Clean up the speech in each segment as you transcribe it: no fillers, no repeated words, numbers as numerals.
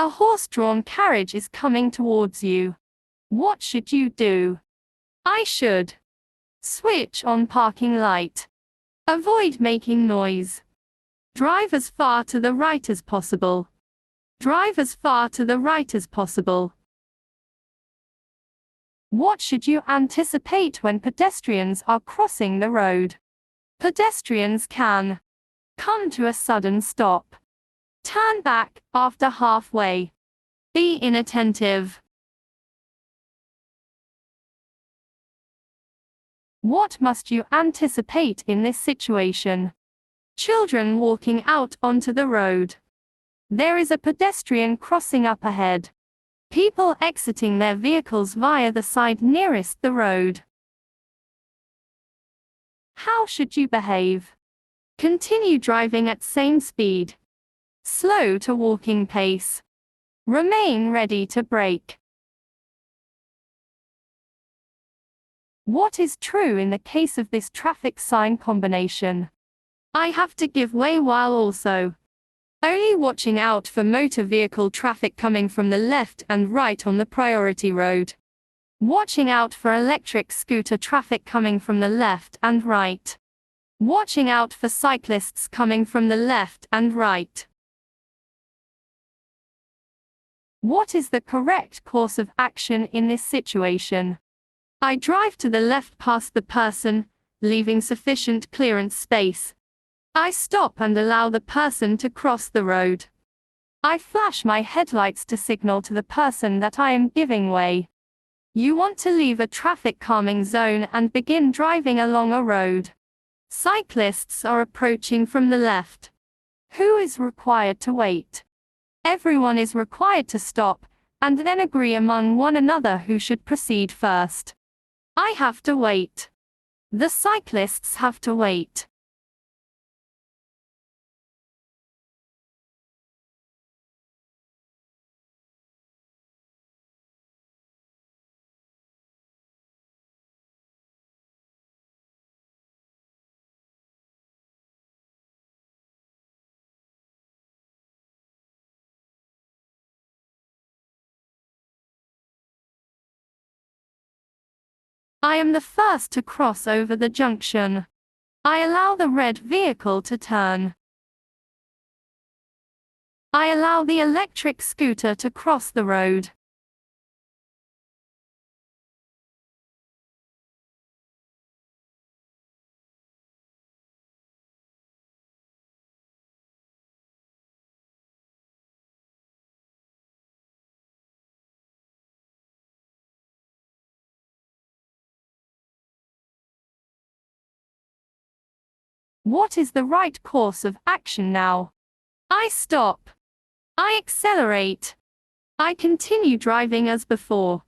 A horse-drawn carriage is coming towards you. What should you do? I should switch on parking light. Avoid making noise. Drive as far to the right as possible. Drive as far to the right as possible. What should you anticipate when pedestrians are crossing the road? Pedestrians can come to a sudden stop. Turn back after halfway. Be inattentive. What must you anticipate in this situation? Children walking out onto the road. There is a pedestrian crossing up ahead. People exiting their vehicles via the side nearest the road. How should you behave? Continue driving at same speed. Slow to walking pace. Remain ready to brake. What is true in the case of this traffic sign combination? I have to give way while also only watching out for motor vehicle traffic coming from the left and right on the priority road. Watching out for electric scooter traffic coming from the left and right. Watching out for cyclists coming from the left and right. What is the correct course of action in this situation? I drive to the left past the person, leaving sufficient clearance space. I stop and allow the person to cross the road. I flash my headlights to signal to the person that I am giving way. You want to leave a traffic calming zone and begin driving along a road. Cyclists are approaching from the left. Who is required to wait? Everyone is required to stop, and then agree among one another who should proceed first. I have to wait. The cyclists have to wait. I am the first to cross over the junction. I allow the red vehicle to turn. I allow the electric scooter to cross the road. What is the right course of action now? I stop. I accelerate. I continue driving as before.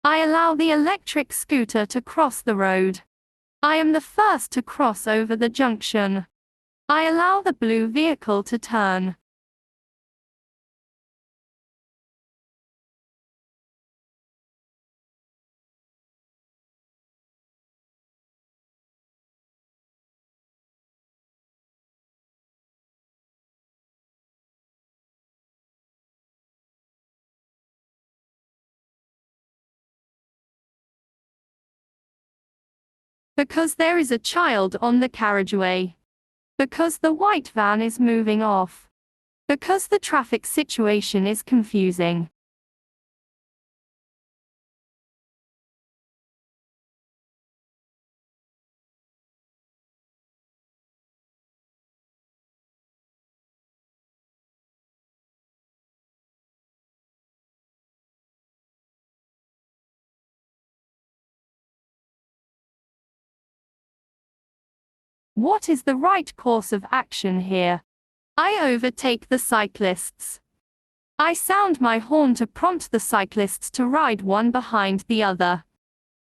I allow the electric scooter to cross the road. I am the first to cross over the junction. I allow the blue vehicle to turn. Because there is a child on the carriageway. Because the white van is moving off. Because the traffic situation is confusing. What is the right course of action here? I overtake the cyclists. I sound my horn to prompt the cyclists to ride one behind the other.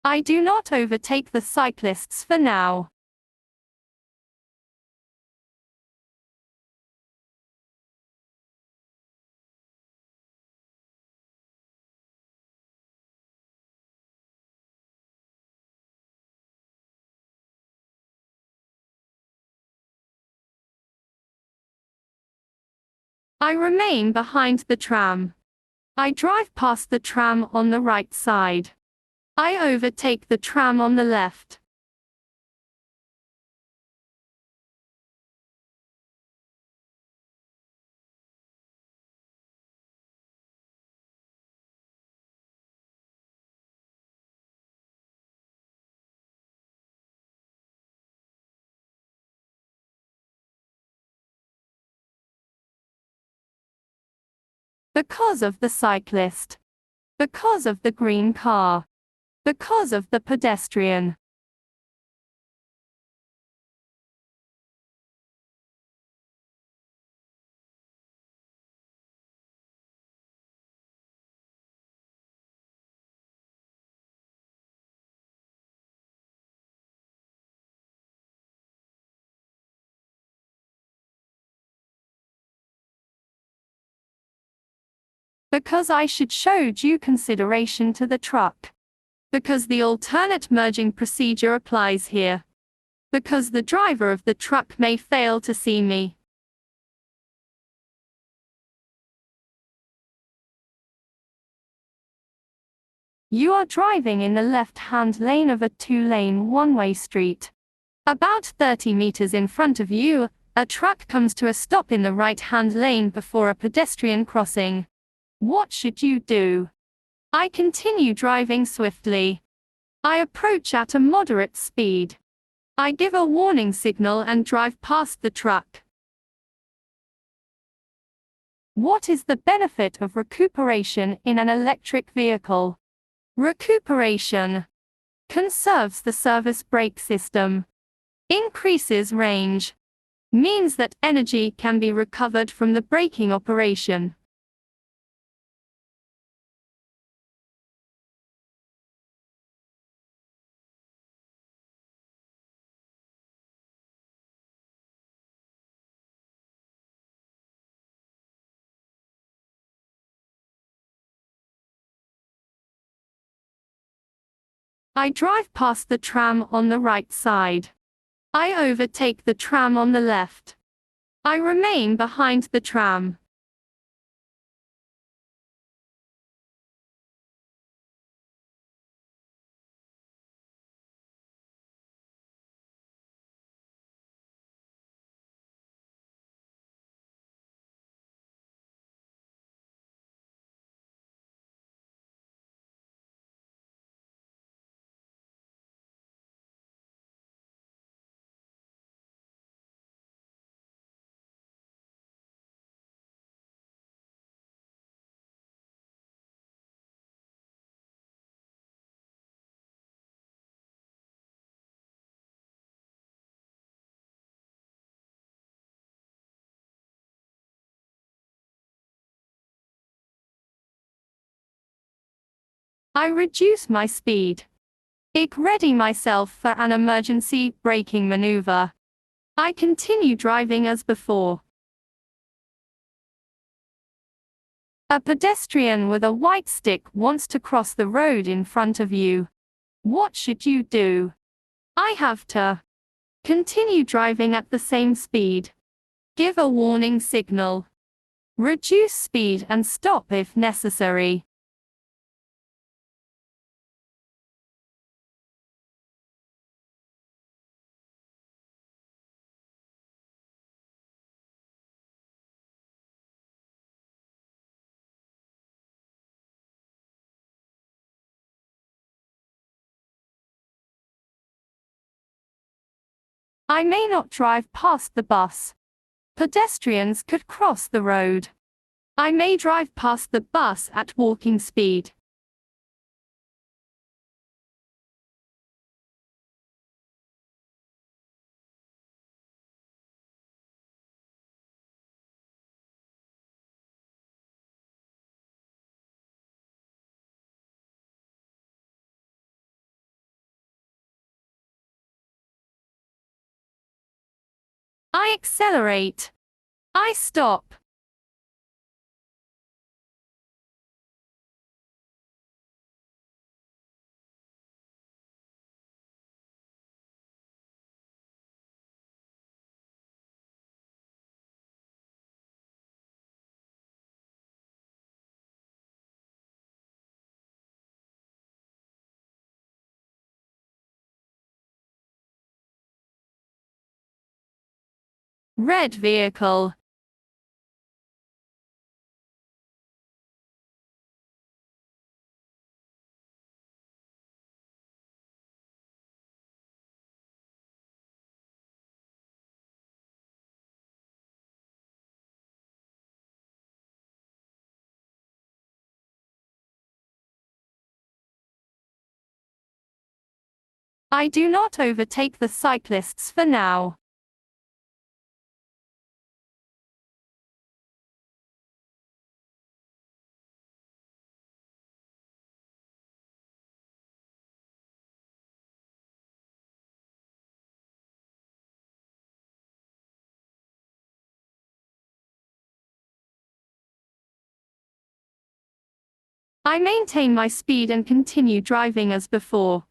I do not overtake the cyclists for now. I remain behind the tram. I drive past the tram on the right side. I overtake the tram on the left. Because of the cyclist. Because of the green car. Because of the pedestrian. Because I should show due consideration to the truck. Because the alternate merging procedure applies here. Because the driver of the truck may fail to see me. You are driving in the left-hand lane of a two-lane one-way street. About 30 meters in front of you, a truck comes to a stop in the right-hand lane before a pedestrian crossing. What should you do? I continue driving swiftly. I approach at a moderate speed. I give a warning signal and drive past the truck. What is the benefit of recuperation in an electric vehicle? Recuperation conserves the service brake system, increases range, means that energy can be recovered from the braking operation. I drive past the tram on the right side. I overtake the tram on the left. I remain behind the tram. I reduce my speed. I ready myself for an emergency braking maneuver. I continue driving as before. A pedestrian with a white stick wants to cross the road in front of you. What should you do? I have to continue driving at the same speed. Give a warning signal. Reduce speed and stop if necessary. I may not drive past the bus. Pedestrians could cross the road. I may drive past the bus at walking speed. I accelerate. I stop. Red vehicle. I do not overtake the cyclists for now. I maintain my speed and continue driving as before.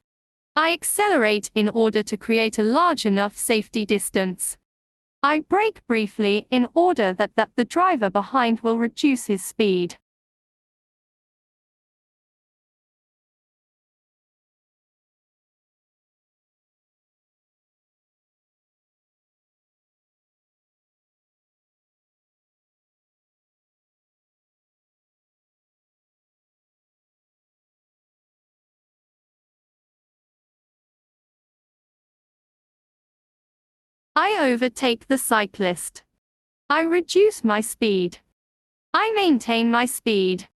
I accelerate in order to create a large enough safety distance. I brake briefly in order that the driver behind will reduce his speed. I overtake the cyclist. I reduce my speed. I maintain my speed.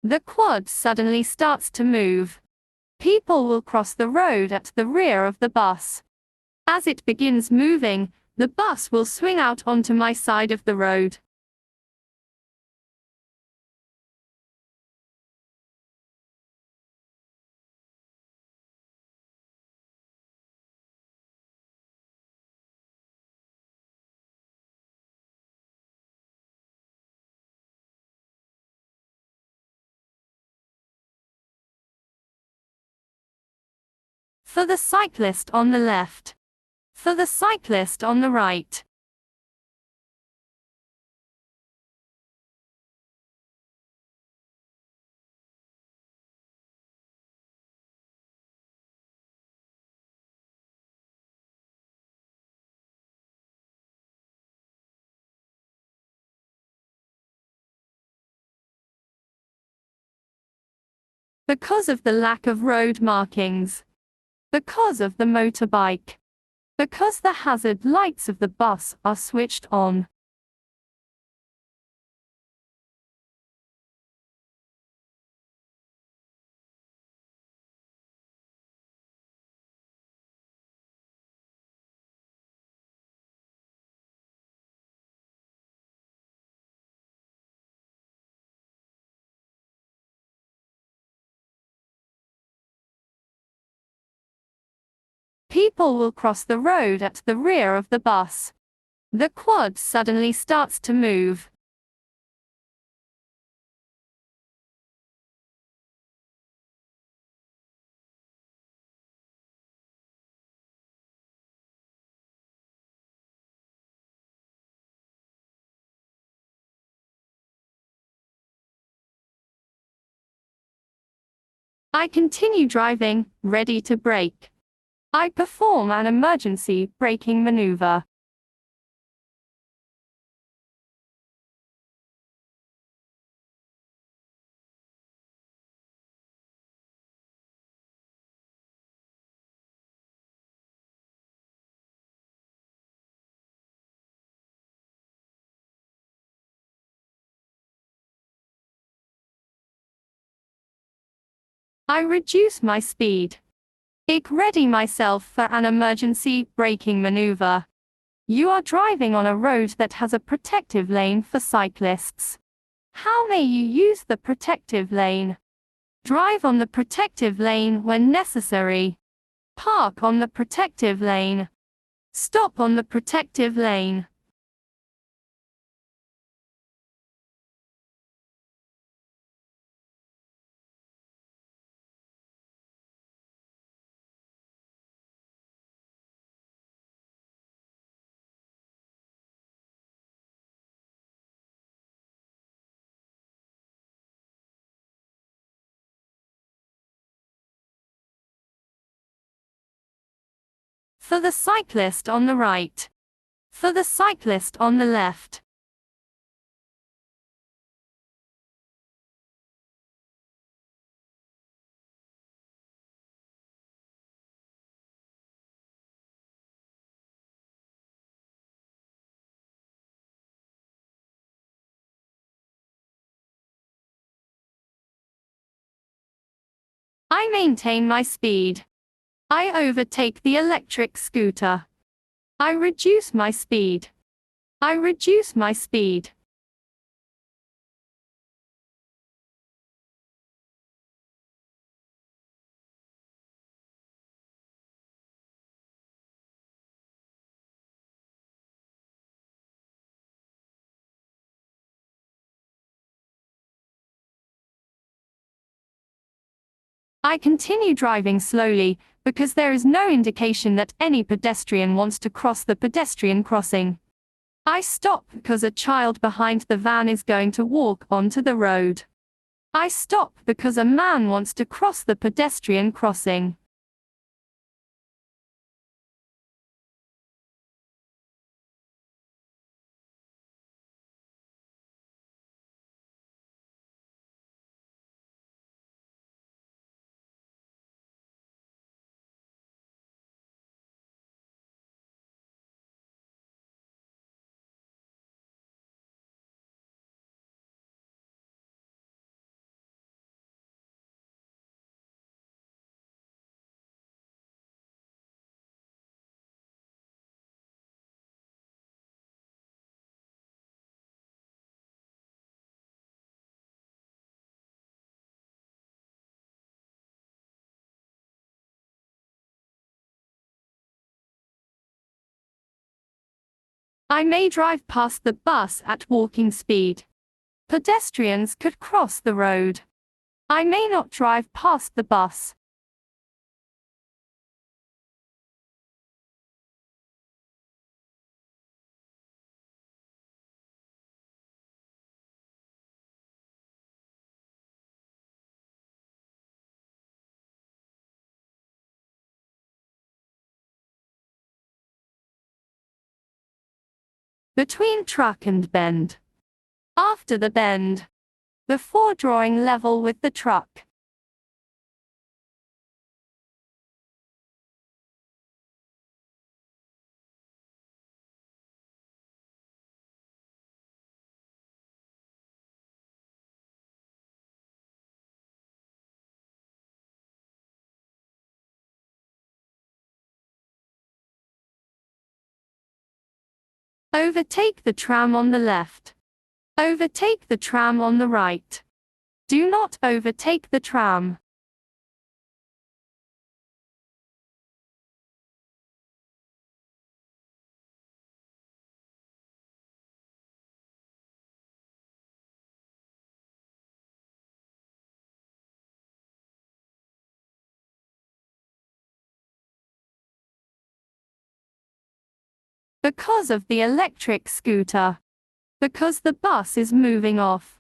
The quad suddenly starts to move. People will cross the road at the rear of the bus. As it begins moving, the bus will swing out onto my side of the road. For the cyclist on the left. For the cyclist on the right. Because of the lack of road markings. Because of the motorbike. Because the hazard lights of the bus are switched on. People will cross the road at the rear of the bus. The quad suddenly starts to move. I continue driving, ready to brake. I perform an emergency braking maneuver. I reduce my speed. Ik ready myself for an emergency braking maneuver. You are driving on a road that has a protective lane for cyclists. How may you use the protective lane? Drive on the protective lane when necessary. Park on the protective lane. Stop on the protective lane. For the cyclist on the right. For the cyclist on the left. I maintain my speed. I overtake the electric scooter. I reduce my speed. I reduce my speed. I continue driving slowly, because there is no indication that any pedestrian wants to cross the pedestrian crossing. I stop because a child behind the van is going to walk onto the road. I stop because a man wants to cross the pedestrian crossing. I may drive past the bus at walking speed. Pedestrians could cross the road. I may not drive past the bus. Between truck and bend. After the bend. Before drawing level with the truck. Overtake the tram on the left. Overtake the tram on the right. Do not overtake the tram. Because of the electric scooter. Because the bus is moving off.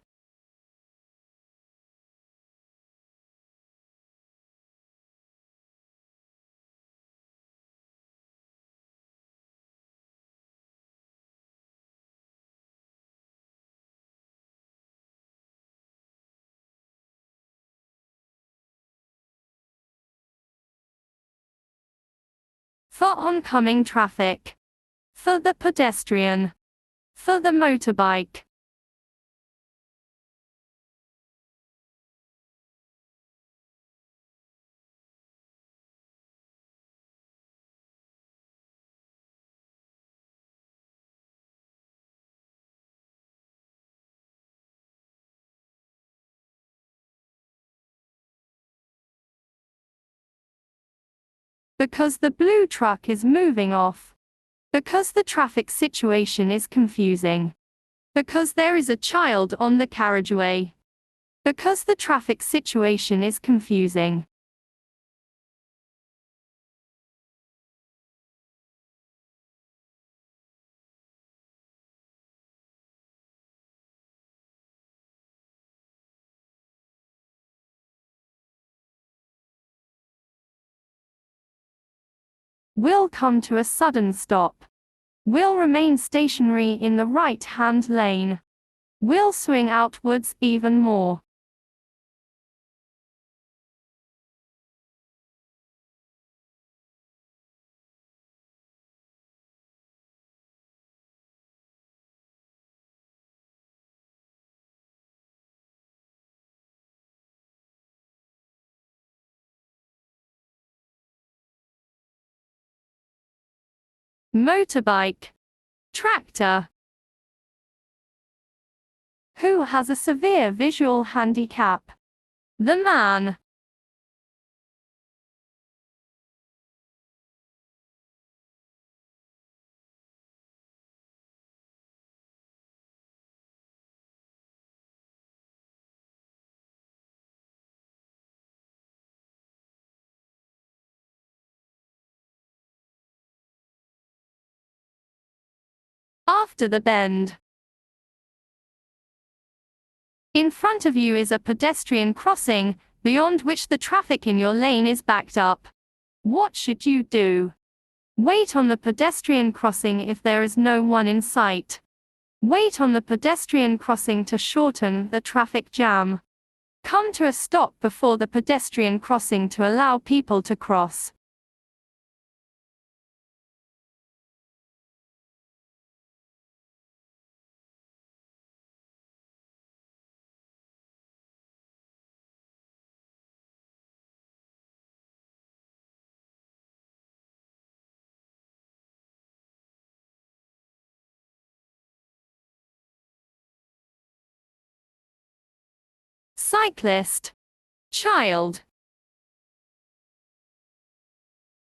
For oncoming traffic. For the pedestrian. For the motorbike. Because the blue truck is moving off. Because the traffic situation is confusing. Because there is a child on the carriageway. Because the traffic situation is confusing. Will come to a sudden stop. Will remain stationary in the right-hand lane. Will swing outwards even more. Motorbike. Tractor. Who has a severe visual handicap? The man. After the bend. In front of you is a pedestrian crossing, beyond which the traffic in your lane is backed up. What should you do? Wait on the pedestrian crossing if there is no one in sight. Wait on the pedestrian crossing to shorten the traffic jam. Come to a stop before the pedestrian crossing to allow people to cross. Cyclist. Child.